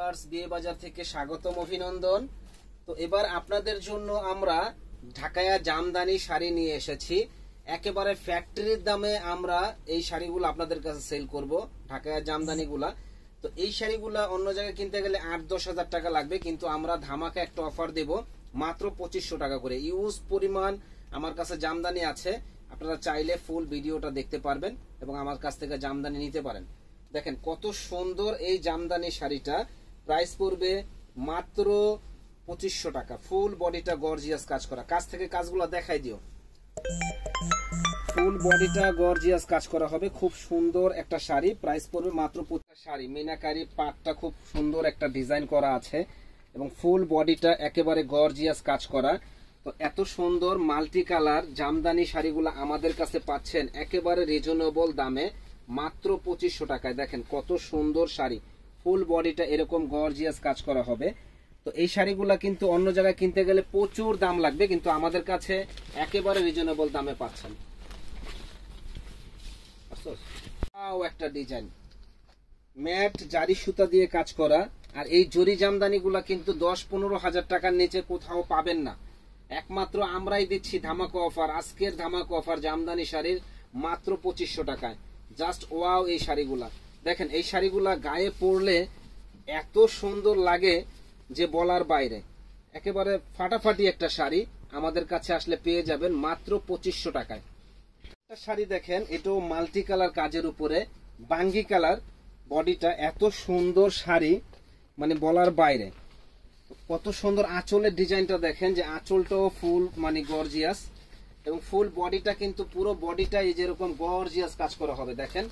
Viewers, বিয়ে বাজার থেকে স্বাগতম, অভিনন্দন। তো এবার আপনাদের জন্য আমরা ঢাকায়া জামদানি শাড়ি নিয়ে এসেছি। একেবারে ফ্যাক্টরির দামে আমরা এই শাড়িগুলো আপনাদের কাছে সেল করব, ঢাকায়া জামদানিগুলা। তো এই শাড়িগুলা অন্য জায়গায় কিনতে গেলে ৮-১০ হাজার টাকা লাগবে, কিন্তু আমরা ধামাকা একটা অফার দেব মাত্র ২৫০০ টাকা করে। ইউজ পরিমাণ আমার কাছে জামদানি আছে, আপনারা চাইলে ফুল ভিডিওটা দেখতে পারবেন এবং আমার কাছ থেকে জামদানি নিতে পারেন। দেখেন কত সুন্দর এই জামদানি শাড়িটা, প্রাইস পড়বে মাত্র ২৫০০ টাকা। ফুল বডিটা গর্জিয়াস কাজ করা, কাছ থেকে কাজগুলো দেখাই দিও। ফুল বডিটা গর্জিয়াস কাজ করা হবে, খুব সুন্দর একটা শাড়ি, প্রাইস পড়বে মাত্র ২৫ শাড়ি। মিনাকারি পাটটা খুব সুন্দর একটা ডিজাইন করা আছে এবং ফুল বডিটা একেবারে গর্জিয়াস কাজ করা। তো এত সুন্দর মাল্টি কালার জামদানি শাড়িগুলো আমাদের কাছে পাচ্ছেন একেবারে রিজনেবল দামে, মাত্র ২৫০০ টাকায়। দেখেন কত সুন্দর শাড়ি, ফুল বডিটা এরকম গর্জিয়াস কাজ করা হবে। তো এই শাড়িগুলা কিন্তু অন্য জায়গায় কিনতে গেলে প্রচুর দাম লাগবে, কিন্তু আমাদের কাছে একেবারে রিজনেবল দামে পাচ্ছেন। একটা ডিজাইন ম্যাট জারি সুতা দিয়ে কাজ করা, আর এই জরি জামদানি গুলা কিন্তু ১০-১৫ হাজার টাকার নিচে কোথাও পাবেন না, একমাত্র আমরাই দিচ্ছি ধামাকা অফার। আজকের ধামাকা অফার জামদানি শাড়ির মাত্র ২৫০০ টাকায়। জাস্ট ওয়াও এই শাড়িগুলা দেখেন, এই শাড়িগুলা গায়ে পরলে এত সুন্দর লাগে যে বলার বাইরে, একেবারে ফাটাফাটি একটা শাড়ি। আমাদের কাছে আসলে পেয়ে যাবেন মাত্র ২৫০০ টাকায়। একটা শাড়ি দেখেন, এটাও মাল্টি কালার কাজের উপরে, বাঙ্গি কালার বডিটা, এত সুন্দর শাড়ি মানে বলার বাইরে। কত সুন্দর আঁচলের ডিজাইনটা দেখেন, যে আঁচলটাও ফুল মানে গর্জিয়াস এবং ফুল বডিটা কিন্তু পুরো বডিটা এই যেরকম গর্জিয়াস কাজ করা হবে। দেখেন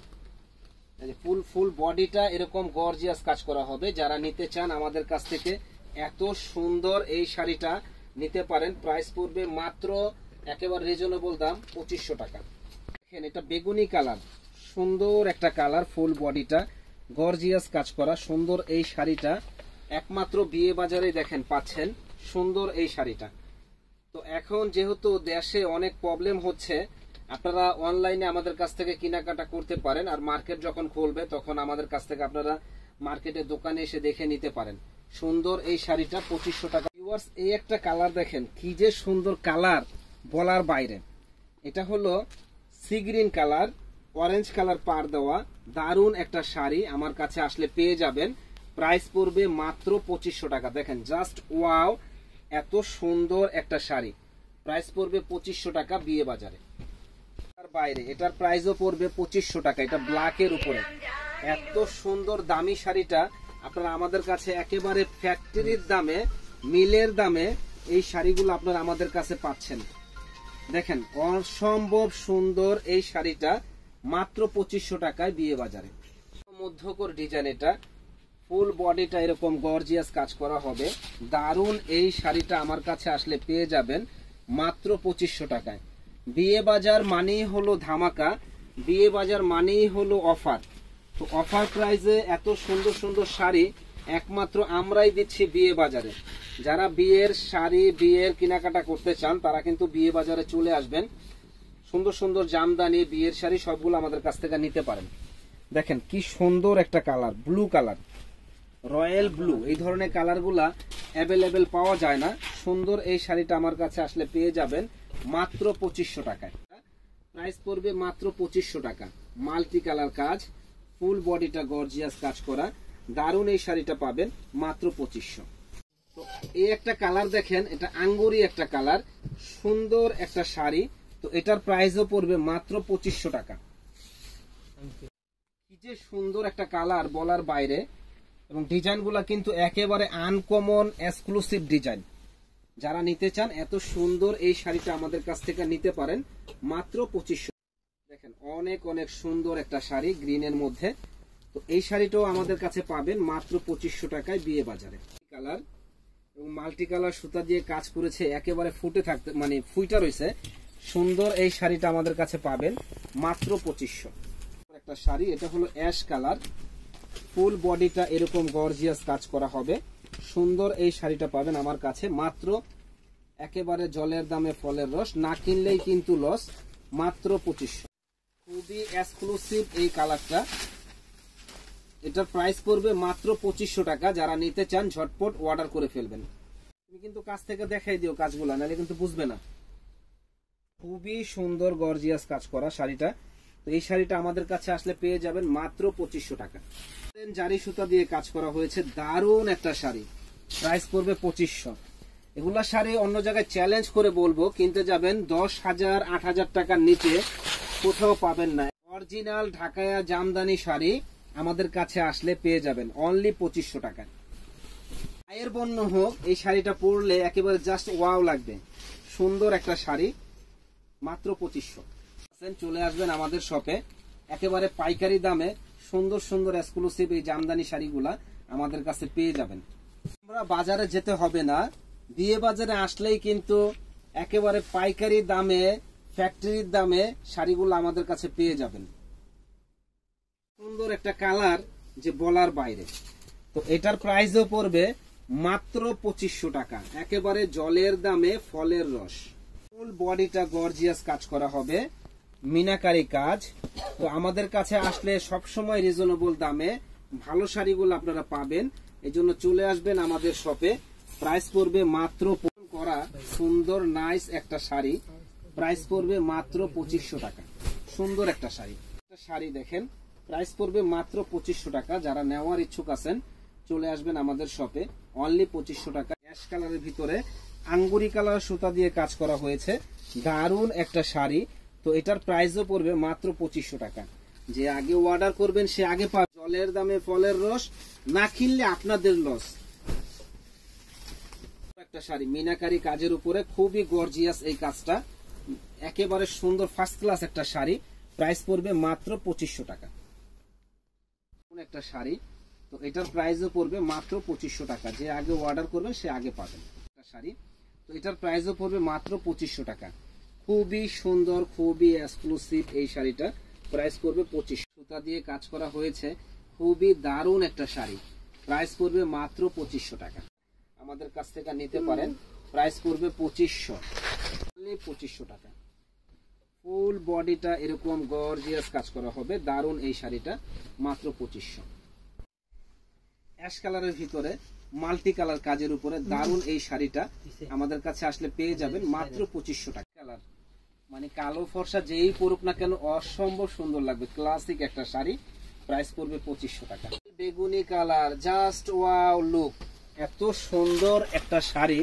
ফুল বডিটা এরকম গর্জিয়াস কাজ করা হবে। যারা নিতে চান আমাদের কাছ থেকে এত সুন্দর এই শাড়িটা নিতে পারেন, প্রাইস পড়বে মাত্র একেবারে রিজনেবল দাম ২৫০০ টাকা। দেখেন এটা বেগুনি কালার, সুন্দর একটা কালার, ফুল বডিটা গর্জিয়াস কাজ করা সুন্দর এই শাড়িটা একমাত্র বিয়ে বাজারে দেখেন পাচ্ছেন সুন্দর এই শাড়িটা। তো এখন যেহেতু দেশে অনেক প্রবলেম হচ্ছে, আপনারা অনলাইনে আমাদের কাছ থেকে কেনাকাটা করতে পারেন, আর মার্কেট যখন খুলবে তখন আমাদের কাছ থেকে আপনারা মার্কেটের দোকানে এসে দেখে নিতে পারেন। সুন্দর এই শাড়িটা ২৫০০ টাকা। ভিউয়ার্স, এই একটা কালার দেখেন, কি যে সুন্দর কালার বলার বাইরে। এটা হলো sea green colour, orange colour পার দেওয়া, দারুণ একটা শাড়ি আমার কাছে আসলে পেয়ে যাবেন। প্রাইস পড়বে মাত্র ২৫০০ টাকা। দেখেন জাস্ট ওয়াও, এত সুন্দর একটা শাড়ি, প্রাইস পড়বে ২৫০০ টাকা বিয়ে বাজারে। তার বাইরে এটার প্রাইসও পড়বে ২৫০০ টাকা। এটা ব্ল্যাকের উপরে এত সুন্দর দামি শাড়িটা আপনারা আমাদের কাছে একেবারে ফ্যাক্টরির দামে, মিলের দামে এই শাড়িগুলো আপনারা আমাদের কাছে পাচ্ছেন। দেখেন অসম্ভব সুন্দর এই শাড়িটা মাত্র ২৫০০ টাকায় বিয়ে বাজারে। মধ্যকর ডিজাইন, এটা ফুল বডিটা এরকম গর্জিয়াস কাজ করা হবে, দারুণ এই শাড়িটা আমার কাছে আসলে পেয়ে যাবেন মাত্র ২৫০০ টাকায়। বিয়ে বাজার মানেই হলো ধামাকা, বিয়ে বাজার মানেই হলো অফার। তো অফার প্রাইসে এত সুন্দর সুন্দর শাড়ি একমাত্র আমরাই দিচ্ছি বিয়ে বাজারে। যারা বিয়ের শাড়ি, বিয়ের কেনাকাটা করতে চান তারা কিন্তু বিয়ে বাজারে চলে আসবেন। সুন্দর সুন্দর জামদানি, বিয়ের শাড়ি সবগুলো আমাদের কাছ থেকে নিতে পারেন। দেখেন কি সুন্দর একটা colour, blue colour, royal blue, এই ধরনের কালারগুলা অ্যাভেলেবেল পাওয়া যায় না। সুন্দর এই শাড়িটা আমার কাছে আসলে পেয়ে যাবেন মাত্র ২৫০০ টাকায়। প্রাইস পড়বে মাত্র ২৫০০ টাকা। মাল্টি কালার কাজ, ফুল বডিটা গর্জিয়াস কাজ করা, দারুণ এই শাড়িটা পাবেন মাত্র ২৫০০। তো এই একটা কালার দেখেন, এটা আঙ্গুরি একটা কালার, সুন্দর একটা শাড়ি। তো এটার প্রাইসও পড়বে মাত্র ২৫০০ টাকা। কি যে সুন্দর একটা কালার বলার বাইরে, এবং ডিজাইনগুলো কিন্তু একেবারে আনকমন এক্সক্লুসিভ ডিজাইন। যারা নিতে চান এত সুন্দর এই শাড়িটা আমাদের কাছ থেকে নিতে পারেন মাত্র ২৫০০। দেখেন অনেক অনেক সুন্দর একটা শাড়ি গ্রিনের মধ্যে। তো এই শাড়িটাও আমাদের কাছে পাবেন মাত্র ২৫০০ টাকায় বিয়ে বাজারে। কালার এবং মাল্টি কালার সুতা দিয়ে কাজ করেছে, একেবারে ফুটে থাকতে মানে ফুইটা রয়েছে, সুন্দর এই শাড়িটা আমাদের কাছে পাবেন মাত্র ২৫০০। একটা শাড়ি, এটা হলো অ্যাশ কালার, ফুল বডিটা এরকম গর্জিয়াস কাজ করা হবে, সুন্দর এই শাড়িটা পাবেন আমার কাছে মাত্র একেবারে জলের দামে ফলের রস, না কিনলেই কিন্তু লস, মাত্র ২৫০০। খুবই এক্সক্লুসিভ এই কালারটা, এটার প্রাইস পড়বে মাত্র 2500 টাকা। যারা নিতে চান ঝটপট অর্ডার করে ফেলবেন। তুমি কিন্তু কাছ থেকে দেখাই দিও কাজগুলা, নাহলে কিন্তু বুঝবে না। খুবই সুন্দর গর্জিয়াস কাজ করা শাড়িটা। তো এই শাড়িটা আমাদের কাছে আসলে পেয়ে যাবেন মাত্র 2500 টাকা। জারি সুতা দিয়ে কাজ করা হয়েছে, দারুণ একটা শাড়ি, প্রাইস পড়বে 2500। এগুলা শাড়ি অন্য জায়গায় চ্যালেঞ্জ করে বলবো, কিনতে যাবেন 10,000 8,000 টাকার নিচে কোথাও পাবেন না। অরিজিনাল ঢাকায়া জামদানি শাড়ি আমাদের কাছে আসলে পেয়ে যাবেন অনলি 2500 টাকায়। আয়ের বন্য হোক, এই শাড়িটা পরলে একেবারে জাস্ট ওয়াও লাগবে। সুন্দর একটা শাড়ি, মাত্র 2500। চলে আসবেন আমাদের শপে, একেবারে পাইকারি দামে সুন্দর সুন্দর এক্সক্লুসিভ এই জামদানি শাড়িগুলা আমাদের কাছে পেয়ে যাবেন। আমরা বাজারে যেতে হবে না, বিয়ে বাজারে আসলেই কিন্তু একেবারে পাইকারি দামে, ফ্যাক্টরির দামে শাড়িগুলো আমাদের কাছে পেয়ে যাবেন। সুন্দর একটা কালার যে বলার বাইরে। তো এটার প্রাইসও পড়বে মাত্র 2500 টাকা, একেবারে জলের দামে ফলের রস। ফুল বডিটা গর্জিয়াস কাজ করা হবে, মিনাকারি কাজ। তো আমাদের কাছে আসলে সবসময় রিজনেবল দামে ভালো শাড়িগুলো আপনারা পাবেন। এই জন্য চলে আসবেন আমাদের শপে। প্রাইস পড়বে মাত্র করা সুন্দর নাইস একটা শাড়ি, প্রাইস পড়বে মাত্র 2500 টাকা। সুন্দর একটা শাড়ি, শাড়ি দেখেন, প্রাইস পড়বে মাত্র 2500 টাকা। যারা নেওয়ার ইচ্ছুক আছেন চলে আসবেন আমাদের শপে, অনলি 2500 টাকা। অ্যাশ কালারের ভিতরে আঙ্গুরি কালার সুতা দিয়ে কাজ করা হয়েছে, দারুণ একটা শাড়ি। তো এটার প্রাইসও পড়বে মাত্র 2500 টাকা। যে আগে অর্ডার করবেন সে আগে পাবে। জলের দামে ফলের রস, না কিনলে আপনাদের লস। একটা শাড়ি মিনাকারি কাজের উপরে, খুবই গর্জিয়াস এই কাজটা, একেবারে সুন্দর ফার্স্ট ক্লাস একটা শাড়ি। প্রাইস পড়বে মাত্র 2500 টাকা। একটা শাড়ি, তো এটার প্রাইসও পড়বে মাত্র 2500 টাকা। যে আগে অর্ডার করবেন সে আগে পাবেন একটা শাড়ি। তো এটার প্রাইসও পড়বে মাত্র 2500 টাকা। খুবই সুন্দর, খুবই এক্সক্লুসিভ এই শাড়িটা, প্রাইস পড়বে 2500। সুতা দিয়ে কাজ করা হয়েছে, খুবই দারুণ একটা শাড়ি, প্রাইস পড়বে মাত্র 2500 টাকা। আমাদের কাছ থেকে নিতে পারেন, প্রাইস পড়বে 2500 টাকা। ফুল বডিটা এরকম গর্জিয়াস কাজ করা হবে, দারুণ এই শাড়িটা, মাত্র 2500। অ্যাশ কালারের ভিতরে মাল্টি কালার কাজের উপরে দারুণ এই শাড়িটা আমাদের কাছে আসলে পেয়ে যাবেন মাত্র 2500 টাকা। কালার মানে কালো ফর্সা যেই পরুক না কেন অসম্ভব সুন্দর লাগবে, ক্লাসিক একটা শাড়ি, প্রাইস পড়বে 2500 টাকা। বেগুনি কালার, জাস্ট ওয়াও লুক, এত সুন্দর একটা শাড়ি,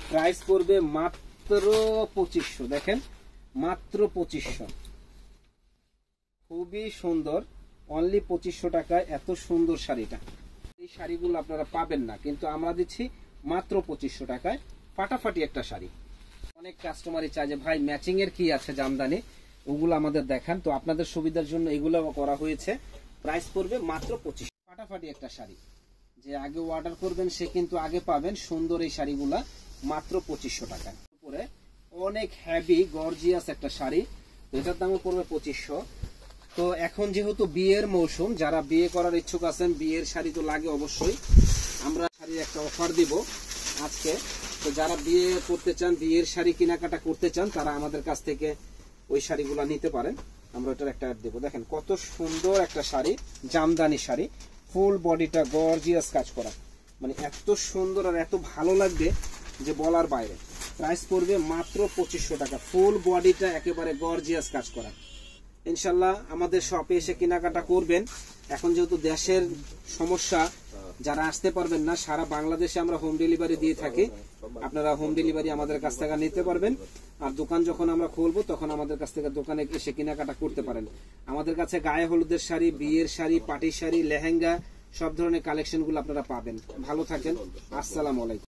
প্রাইস পড়বে মাত্র 2500। দেখেন মাত্র 2500, খুবই সুন্দর, অনলি 2500 টাকায় এত সুন্দর শাড়িটা। এই শাড়িগুলো আপনারা পাবেন না, কিন্তু আমরা দিচ্ছি মাত্র 2500 টাকায়, ফাটাফাটি একটা শাড়ি। অনেক কাস্টমারই চায় যে ভাই ম্যাচিং এর কি আছে জামদানি, ওগুলো আমাদের দেখান। তো আপনাদের সুবিধার জন্য এগুলো করা হয়েছে, প্রাইস পড়বে মাত্র 2500। ফাটাফাটি একটা শাড়ি, যে আগে অর্ডার করবেন সে কিন্তু আগে পাবেন সুন্দর এই শাড়িগুলা মাত্র 2500 টাকায়। উপরে অনেক হেভি গর্জিয়াস একটা শাড়ি, এটার দামও পড়বে 2500। তো এখন যেহেতু বিয়ের মৌসুম, যারা বিয়ে করার ইচ্ছুক আছেন, বিয়ের শাড়ি তো লাগে অবশ্যই, আমরা শাড়ির একটা অফার দিব আজকে। তো যারা বিয়ে করতে চান, বিয়ের শাড়ি কেনাকাটা করতে চান, তারা আমাদের কাছ থেকে ওই শাড়িগুলো নিতে পারেন। আমরা ওটার একটা অ্যাড দেবো। দেখেন কত সুন্দর একটা শাড়ি, জামদানি শাড়ি, ফুল বডিটা গর্জিয়াস কাজ করা, মানে এত সুন্দর আর এত ভালো লাগবে যে বলার বাইরে। প্রাইস পড়বে মাত্র 2500 টাকা। ফুল বডিটা একেবারে গর্জিয়াস কাজ করা। ইনশাল্লাহ আমাদের শপে এসে কেনাকাটা করবেন। এখন যেহেতু দেশের সমস্যা, যারা আসতে পারবেন না, সারা বাংলাদেশে আমরা হোম ডেলিভারি দিয়ে থাকি। আপনারা হোম ডেলিভারি আমাদের কাছ থেকে নিতে পারবেন। আর দোকান যখন আমরা খুলবো তখন আমাদের কাছ থেকে দোকানে এসে কেনাকাটা করতে পারেন। আমাদের কাছে গায়ে হলুদের শাড়ি, বিয়ের শাড়ি, পার্টির শাড়ি, লেহেঙ্গা, সব ধরনের কালেকশন গুলো আপনারা পাবেন। ভালো থাকেন, আসসালামু আলাইকুম।